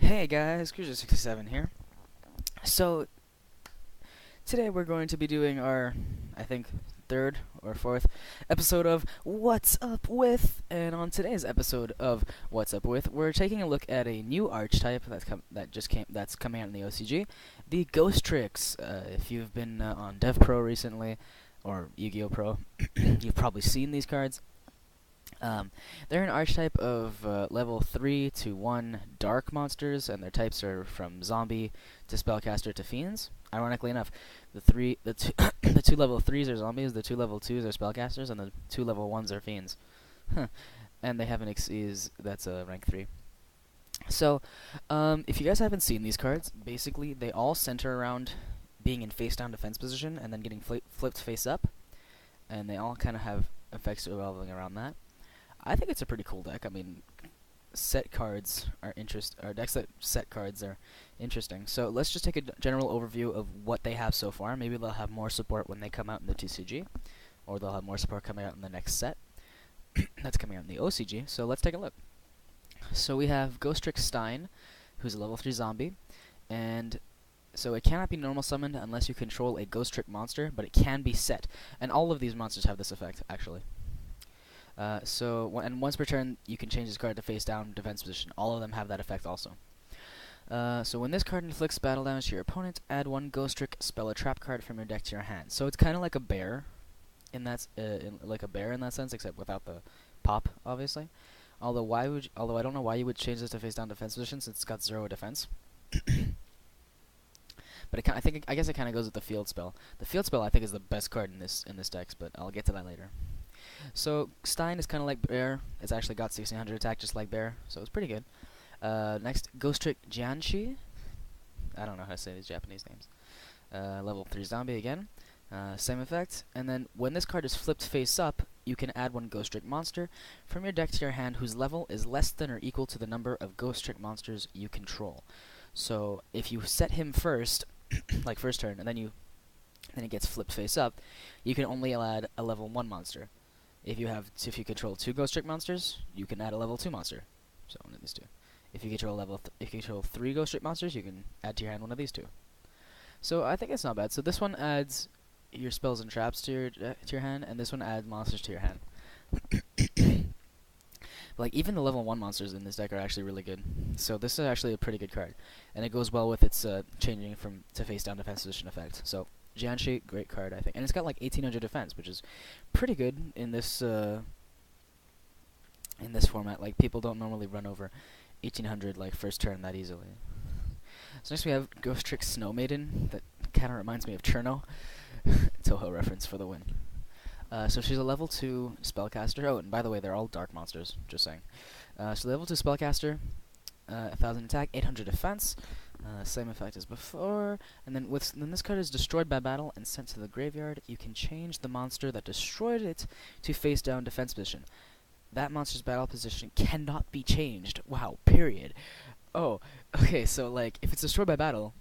Hey guys, Cruiser67 here. So, today we're going to be doing our, I think, third or fourth episode of What's Up With. And on today's episode of What's Up With, we're taking a look at a new archetype that's coming out in the OCG, the Ghostricks. If you've been on Dev Pro recently, or Yu-Gi-Oh! Pro, you've probably seen these cards. They're an archetype of level 3 to 1 dark monsters, and their types are from zombie to spellcaster to fiends. Ironically enough, the two level 3s are zombies, the two level 2s are spellcasters, and the two level 1s are fiends. And they have an Xyz that's rank 3. So, if you guys haven't seen these cards, basically they all center around being in face-down defense position and then getting flipped face up, and they all kind of have effects revolving around that. I think it's a pretty cool deck. I mean, decks that set cards are interesting. So let's just take a general overview of what they have so far. Maybe they'll have more support when they come out in the TCG, or they'll have more support coming out in the next set that's coming out in the OCG. So let's take a look. So we have Ghoststricks Tier, who's a level 3 zombie, and so it cannot be normal summoned unless you control a Ghostrick monster, but it can be set. And all of these monsters have this effect, actually. And once per turn, you can change this card to face down defense position. All of them have that effect also. So when this card inflicts battle damage to your opponent, add one Ghostrick spell or trap card from your deck to your hand. So it's kind of like a bear, in that sense, except without the pop, obviously. Although I don't know why you would change this to face down defense position since it's got 0 defense. But I guess it kind of goes with the field spell. The field spell I think is the best card in this deck, but I'll get to that later. So Stein is kind of like Bear. It's actually got 1600 attack just like Bear, so it's pretty good. Next, Ghostrick Jianshi. I don't know how to say these Japanese names. Level 3 zombie again. Same effect. And then when this card is flipped face up, you can add one Ghostrick monster from your deck to your hand whose level is less than or equal to the number of Ghostrick monsters you control. So if you set him first, like first turn, and then it gets flipped face up, you can only add a level 1 monster. If you control 2 Ghostrick monsters, you can add a level 2 monster. So one of these two. If you control 3 Ghostrick monsters, you can add to your hand one of these two. So I think it's not bad. So this one adds your spells and traps to your hand, and this one adds monsters to your hand. Like even the level 1 monsters in this deck are actually really good. So this is actually a pretty good card, and it goes well with its changing to face down defense position effect. So Jianshi, great card, I think. And it's got like 1800 defense, which is pretty good in this format. Like, people don't normally run over 1800 like first turn that easily. So next we have Ghostricks Snow Maiden. That kind of reminds me of Cherno. Toho reference for the win. So she's a level 2 spellcaster. Oh, and by the way, they're all dark monsters, just saying. So level 2 spellcaster, 1000 attack, 800 defense. Same effect as before, and then when this card is destroyed by battle and sent to the graveyard, you can change the monster that destroyed it to face down defense position. That monster's battle position cannot be changed. Wow, period. Oh, okay, so like, if it's destroyed by battle,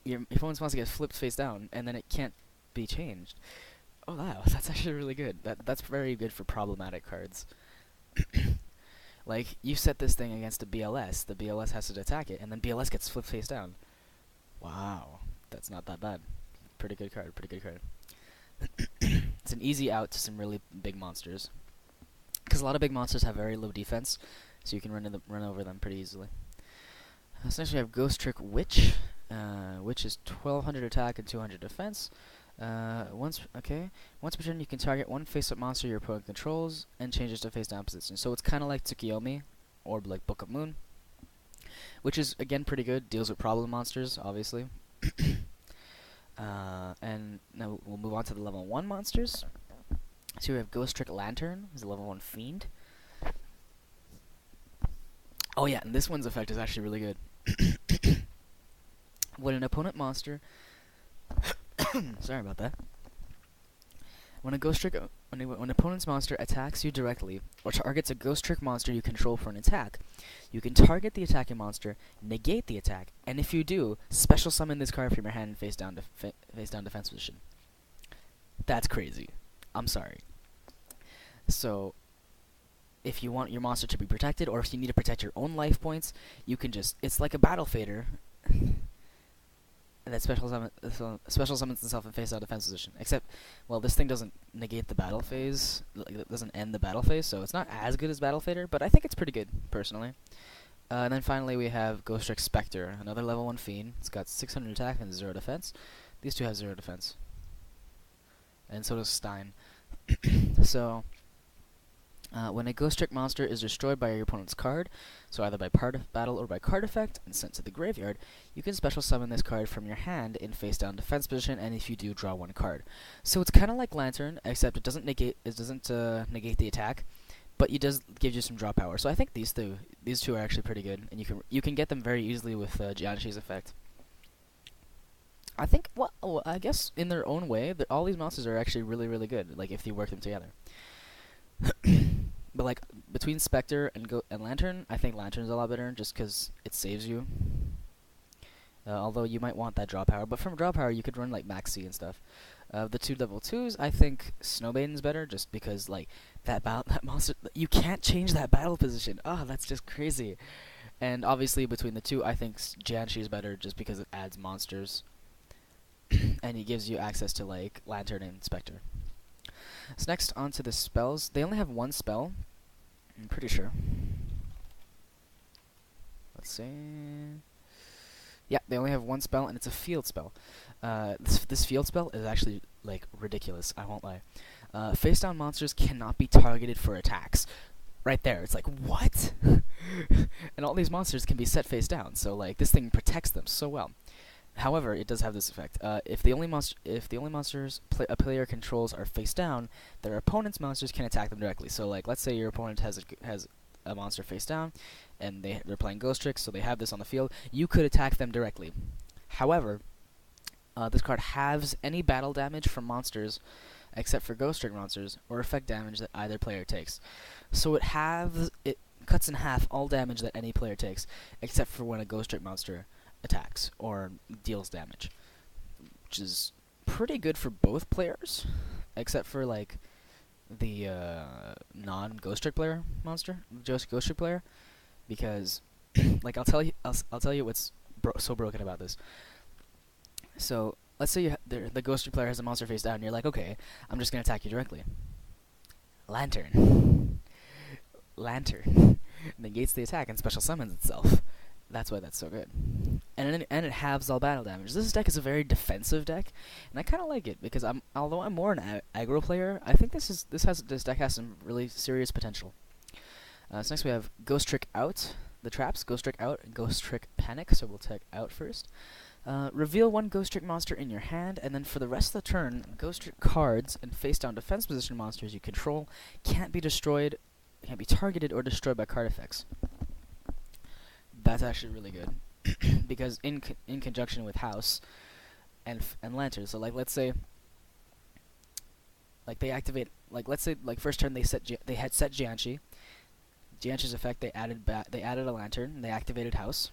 your opponent's monster gets flipped face down, and then it can't be changed. Oh wow, that's actually really good. That's very good for problematic cards. Like, you set this thing against a BLS, the BLS has to attack it, and then BLS gets flipped face down. Wow, that's not that bad. Pretty good card, pretty good card. It's an easy out to some really big monsters. Because a lot of big monsters have very low defense, so you can run over them pretty easily. So next we have Ghostrick Witch. Witch is 1200 attack and 200 defense. Once per turn, you can target one face-up monster your opponent controls and change it to face-down position. So it's kind of like Tsukiyomi, or like Book of Moon, which is again pretty good. Deals with problem monsters, obviously. And now we'll move on to the level 1 monsters. So we have Ghostrick Lantern, who's a level 1 fiend. Oh yeah, and this one's effect is actually really good. When an opponent monster sorry about that. When an opponent's monster attacks you directly, or targets a Ghostrick monster you control for an attack, you can target the attacking monster, negate the attack, and if you do, special summon this card from your hand and face down defense position. That's crazy. I'm sorry. So, if you want your monster to be protected, or if you need to protect your own life points, you can just, it's like a battle fader that special summons itself in face down defense position. Except, well, this thing doesn't negate the battle phase, like it doesn't end the battle phase, so it's not as good as Battle Fader, but I think it's pretty good personally. And then finally we have Ghostricks Spectre, another level 1 fiend. It's got 600 attack and 0 defense. These two have 0 defense, and so does Stein. So, when a Ghostrick monster is destroyed by your opponent's card, so either by part of battle or by card effect, and sent to the graveyard, you can special summon this card from your hand in face-down defense position, and if you do, draw 1 card. So it's kind of like Lantern, except it doesn't negate the attack, but it does give you some draw power. So I think these two are actually pretty good, and you can get them very easily with Jianshi's effect. I think, well, I guess in their own way, all these monsters are actually really, really good, like if you work them together. But like between Spectre and Lantern, I think Lantern's a lot better just because it saves you. Although you might want that draw power, but from draw power you could run like Maxi and stuff. The two level 2s, I think Snowmaiden's better just because like that monster, you can't change that battle position. Oh, that's just crazy. And obviously between the two, I think Jianshi's better just because it adds monsters. And it gives you access to like Lantern and Spectre. So next on to the spells. They only have 1 spell, I'm pretty sure. Let's see. Yeah, they only have 1 spell, and it's a field spell. This field spell is actually like ridiculous, I won't lie. Face down monsters cannot be targeted for attacks. Right there, it's like, what? And all these monsters can be set face down, so like this thing protects them so well. However, it does have this effect. If the only monsters a player controls are face down, their opponent's monsters can attack them directly. So, like, let's say your opponent has a monster face down, and they're playing Ghostricks, so they have this on the field. You could attack them directly. However, this card halves any battle damage from monsters, except for Ghostrick monsters, or effect damage that either player takes. So it cuts in half all damage that any player takes, except for when a Ghostrick monster attacks or deals damage, which is pretty good for both players, except for like the non-Ghostrick player monster, just Ghostrick player, because like I'll tell you what's so broken about this. So let's say the Ghostrick player has a monster face down, and you're like, okay, I'm just gonna attack you directly. Lantern negates the attack and special summons itself. That's why that's so good. And it halves all battle damage. This deck is a very defensive deck, and I kind of like it because although I'm more an aggro player, I think this deck has some really serious potential. So next we have Ghostrick Out, the traps, Ghostrick Out and Ghostrick Panic. So we'll take Out first. Reveal 1 Ghostrick monster in your hand, and then for the rest of the turn, Ghostrick cards and face down defense position monsters you control can't be destroyed, can't be targeted or destroyed by card effects. That's actually really good because in conjunction with House and Lantern. So like let's say like they activate, like let's say like first turn they had set Jianshi's effect, they added a Lantern, they activated House,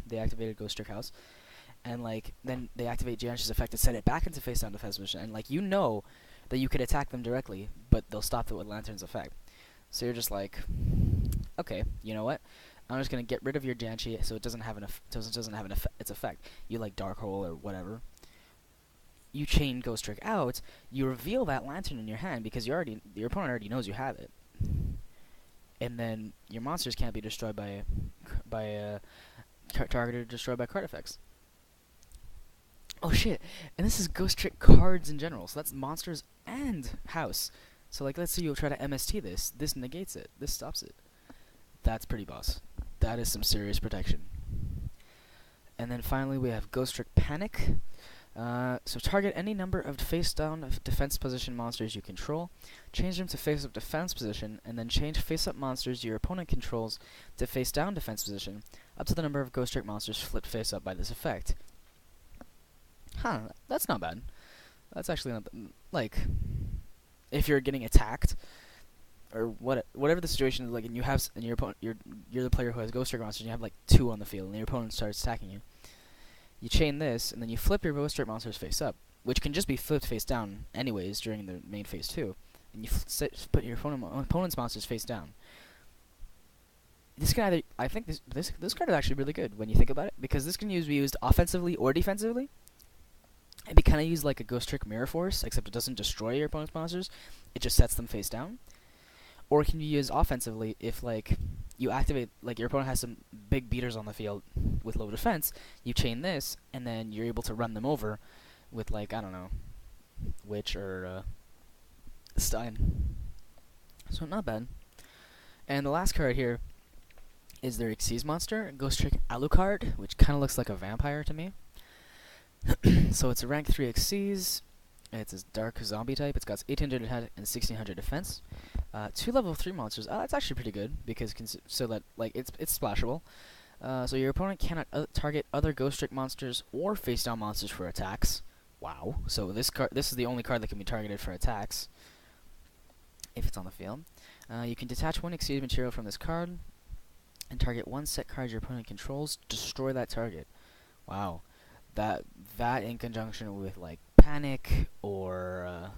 they activated Ghostrick House, and like then they activate Jianshi's effect to set it back into face down defense position, and like you know that you could attack them directly, but they'll stop it with Lantern's effect. So you're just like, okay, you know what? I'm just gonna get rid of your Jianshi so it doesn't have its effect. You like Dark Hole or whatever. You chain Ghostrick Out. You reveal that Lantern in your hand because your opponent already knows you have it. And then your monsters can't be destroyed by targeted or destroyed by card effects. Oh shit! And this is Ghostrick cards in general, so that's monsters and House. So like, let's say you try to MST this. This negates it. This stops it. That's pretty boss. That is some serious protection. And then finally we have Ghostrick Panic. So target any number of face-down defense position monsters you control, change them to face-up defense position, and then change face-up monsters your opponent controls to face-down defense position, up to the number of Ghostrick monsters flipped face-up by this effect. Huh, that's not bad. That's actually not like, if you're getting attacked, or whatever the situation is like, and your opponent, you're the player who has Ghostrick monsters, and you have like 2 on the field, and your opponent starts attacking you. You chain this, and then you flip your Ghostrick monsters face up, which can just be flipped face down anyways during the main phase 2, and you put your opponent's monsters face down. this can either, I think this card is actually really good when you think about it, because this can be used offensively or defensively. It'd be kind of used like a Ghost Trick Mirror Force, except it doesn't destroy your opponent's monsters. It just sets them face down. Or it can be used offensively if, like, you activate, like, your opponent has some big beaters on the field with low defense. You chain this, and then you're able to run them over with, like, I don't know, Witch or Stein. So not bad. And the last card here is their Xyz monster, Ghost Trick Alucard, which kind of looks like a vampire to me. So it's a rank 3 Xyz. It's a dark zombie type. It's got 1800 attack and 1600 defense. 2 level 3 monsters. That's actually pretty good because so that like it's splashable. So your opponent cannot target other Ghost Trick monsters or face down monsters for attacks. Wow. So this is the only card that can be targeted for attacks if it's on the field. You can detach 1 Xyz material from this card and target 1 set card your opponent controls. Destroy that target. Wow. That in conjunction with like Panic or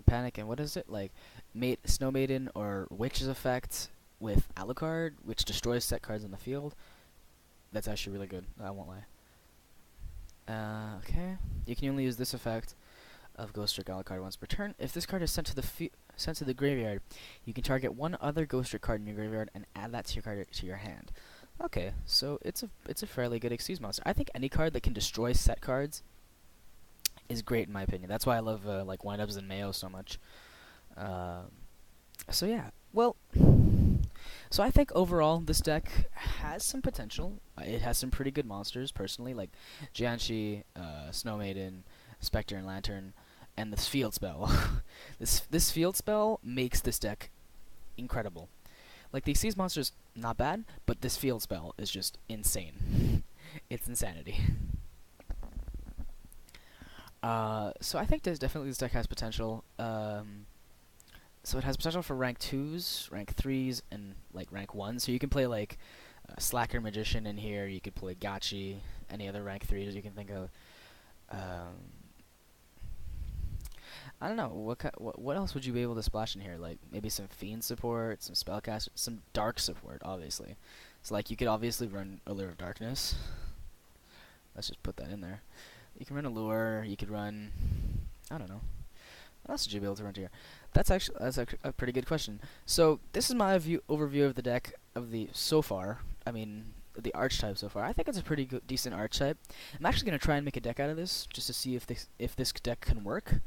Panic and what is it, like Snow Maiden or Witch's effect with Alucard, which destroys set cards on the field. That's actually really good. I won't lie. Okay, you can only use this effect of Ghost Trick Alucard once per turn. If this card is sent to the graveyard, you can target 1 other Ghost Trick card in your graveyard and add that to your hand. Okay, so it's a fairly good Xyz monster. I think any card that can destroy set cards is great in my opinion. That's why I love like Windups and Mayo so much. So yeah, well, so I think overall this deck has some potential. It has some pretty good monsters personally, like Jianshi, Snow Maiden, Spectre and Lantern, and this field spell. this field spell makes this deck incredible. Like the Xyz monster's not bad, but this field spell is just insane. It's insanity. So I think definitely this deck has potential. So it has potential for rank 2s, rank 3s, and like rank 1s. So you can play like Slacker Magician in here. You could play Gachi, any other rank 3s you can think of. I don't know, what else would you be able to splash in here? Like maybe some Fiend support, some Spellcast, some Dark support, obviously. So like you could obviously run Allure of Darkness. Let's just put that in there. You can run Allure. You could run, I don't know. What else would you be able to run here? That's a pretty good question. So this is my overview of the deck so far. I mean, the archetype so far. I think it's a pretty good, decent archetype. I'm actually gonna try and make a deck out of this just to see if this deck can work.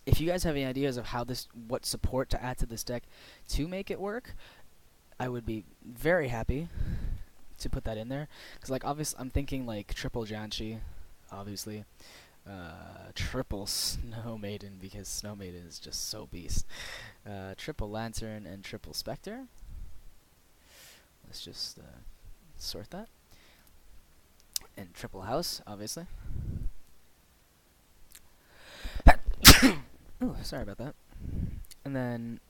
If you guys have any ideas of what support to add to this deck to make it work, I would be very happy to put that in there. Cause like obviously I'm thinking like triple Jianshi, obviously. Triple Snow Maiden because Snow Maiden is just so beast. Triple Lantern and triple Spectre. Let's just sort that. And triple House, obviously. Oh, sorry about that. And then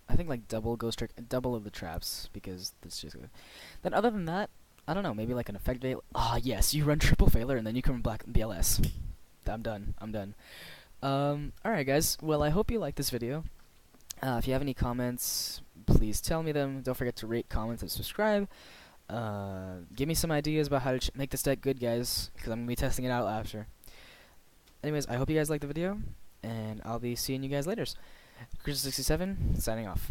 I think like double Ghost Trick, double of the traps because that's just good. Then other than that, I don't know, maybe like an effect veil. Ah, yes, you run triple Failure and then you can run black BLS. I'm done. Alright guys, well I hope you liked this video. If you have any comments, please tell me them. Don't forget to rate, comment, and subscribe. Give me some ideas about how to make this deck good, guys, because I'm going to be testing it out after. Anyways, I hope you guys liked the video, and I'll be seeing you guys later. Chris67, signing off.